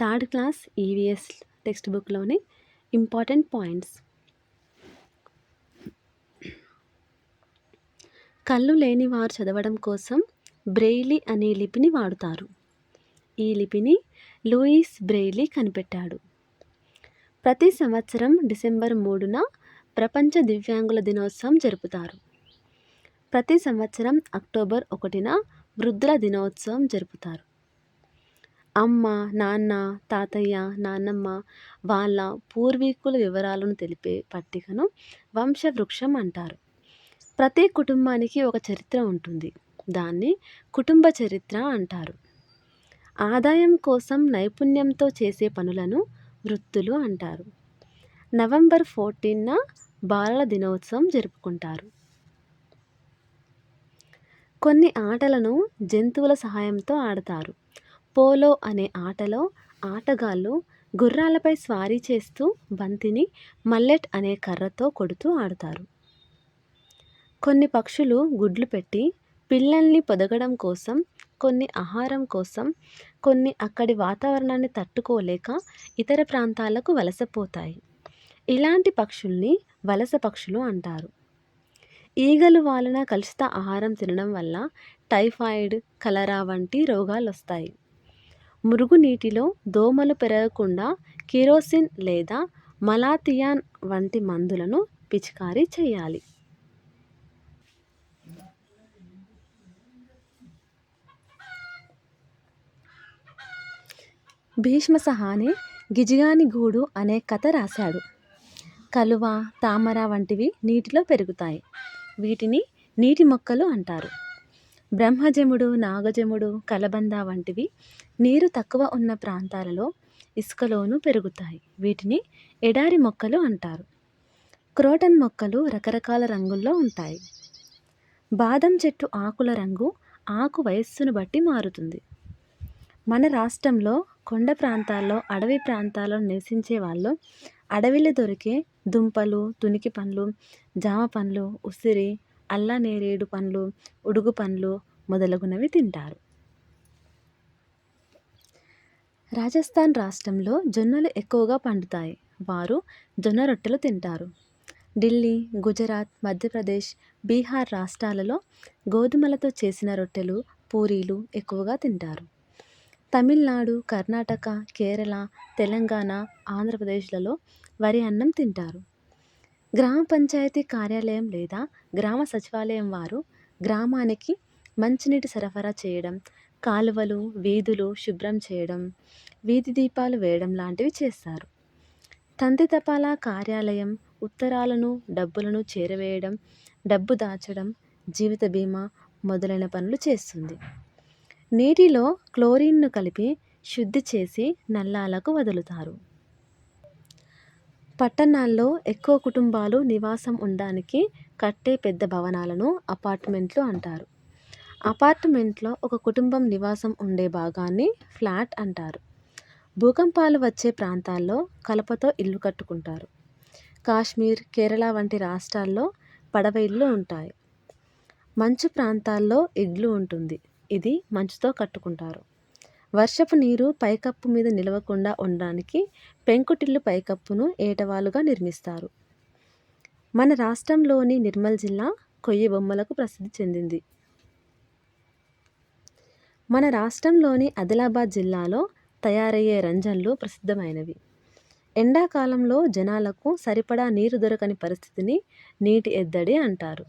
Third class EVS text బుక్లోని important points. కళ్ళు లేని వారు చదవడం కోసం బ్రెయిలీ అనే లిపిని వాడుతారు. ఈ లిపిని లూయిస్ బ్రెయిలీ కనిపెట్టాడు. ప్రతి సంవత్సరం డిసెంబర్ 3న ప్రపంచ దివ్యాంగుల దినోత్సవం జరుపుతారు. ప్రతి సంవత్సరం అక్టోబర్ 1న వృద్ధుల దినోత్సవం జరుపుతారు. అమ్మ, నాన్న, తాతయ్య, నాన్నమ్మ వాళ్ళ పూర్వీకుల వివరాలను తెలిపే పట్టికను వంశవృక్షం అంటారు. ప్రతి కుటుంబానికి ఒక చరిత్ర ఉంటుంది. దాన్ని కుటుంబ చరిత్ర అంటారు. ఆదాయం కోసం నైపుణ్యంతో చేసే పనులను వృత్తులు అంటారు. నవంబర్ 14న బాలల దినోత్సవం జరుపుకుంటారు. కొన్ని ఆటలను జంతువుల సహాయంతో ఆడతారు. పోలో అనే ఆటలో ఆటగాళ్ళు గుర్రాలపై స్వారీ చేస్తూ బంతిని మల్లెట్ అనే కర్రతో కొడుతూ ఆడతారు. కొన్ని పక్షులు గుడ్లు పెట్టి పిల్లల్ని పొదగడం కోసం, కొన్ని ఆహారం కోసం, కొన్ని అక్కడి వాతావరణాన్ని తట్టుకోలేక ఇతర ప్రాంతాలకు వలసపోతాయి. ఇలాంటి పక్షుల్ని వలస పక్షులు అంటారు. ఈగలు వాలిన కలుషిత ఆహారం తినడం వల్ల టైఫాయిడ్, కలరా వంటి రోగాలొస్తాయి. మురుగునీటిలో దోమలు పెరగకుండా కిరోసిన్ లేదా మలాథియాన్ వంటి మందులను పిచికారీ చేయాలి. భీష్మసహాని గిజిగాని గూడు అనే కథ రాశాడు. కలువ, తామర వంటివి నీటిలో పెరుగుతాయి. వీటిని నీటి మొక్కలు అంటారు. బ్రహ్మజముడు, నాగజముడు, కలబంద వంటివి నీరు తక్కువ ఉన్న ప్రాంతాలలో ఇసుకలోనూ పెరుగుతాయి. వీటిని ఎడారి మొక్కలు అంటారు. క్రోటన్ మొక్కలు రకరకాల రంగుల్లో ఉంటాయి. బాదం చెట్టు ఆకుల రంగు ఆకు వయస్సును బట్టి మారుతుంది. మన రాష్ట్రంలో కొండ ప్రాంతాల్లో, అడవి ప్రాంతాల్లో నివసించే వాళ్ళు అడవిలో దొరికే దుంపలు, తునికి పండ్లు, జామ పండ్లు, ఉసిరి, అల్ల నేరేడు పండ్లు, ఉడుగు పండ్లు మొదలగునవి తింటారు. రాజస్థాన్ రాష్ట్రంలో జొన్నలు ఎక్కువగా పండుతాయి. వారు జొన్న రొట్టెలు తింటారు. ఢిల్లీ, గుజరాత్, మధ్యప్రదేశ్, బీహార్ రాష్ట్రాలలో గోధుమలతో చేసిన రొట్టెలు, పూరీలు ఎక్కువగా తింటారు. తమిళనాడు, కర్ణాటక, కేరళ, తెలంగాణ, ఆంధ్రప్రదేశ్లలో వరి అన్నం తింటారు. గ్రామ పంచాయతీ కార్యాలయం లేదా గ్రామ సచివాలయం వారు గ్రామానికి మంచినీటి సరఫరా చేయడం, కాలువలు, వీధులు శుభ్రం చేయడం, వీధి దీపాలు వేయడం లాంటివి చేస్తారు. తంతి తపాలా కార్యాలయం ఉత్తరాలను, డబ్బులను చేరవేయడం, డబ్బు దాచడం, జీవిత బీమా మొదలైన పనులు చేస్తుంది. నీటిలో క్లోరిన్ను కలిపి శుద్ధి చేసి నల్లాలకు వదులుతారు. పట్టణాల్లో ఎక్కువ కుటుంబాలు నివాసం ఉండడానికి కట్టే పెద్ద భవనాలను అపార్ట్మెంట్లు అంటారు. అపార్ట్మెంట్లో ఒక కుటుంబం నివాసం ఉండే భాగాన్ని ఫ్లాట్ అంటారు. భూకంపాలు వచ్చే ప్రాంతాల్లో కలపతో ఇల్లు కట్టుకుంటారు. కాశ్మీర్, కేరళ వంటి రాష్ట్రాల్లో పడవ ఇళ్ళు ఉంటాయి. మంచు ప్రాంతాల్లో ఇగ్లు ఉంటుంది. ఇది మంచుతో కట్టుకుంటారు. వర్షపు నీరు పైకప్పు మీద నిలవకుండా ఉండడానికి పెంకుటిల్లు పైకప్పును ఏటవాలుగా నిర్మిస్తారు. మన రాష్ట్రంలోని నిర్మల్ జిల్లా కొయ్య బొమ్మలకు ప్రసిద్ధి చెందింది. మన రాష్ట్రంలోని ఆదిలాబాద్ జిల్లాలో తయారయ్యే రంజన్లు ప్రసిద్ధమైనవి. ఎండాకాలంలో జనాలకు సరిపడా నీరు దొరకని పరిస్థితిని నీటి ఎద్దడి అంటారు.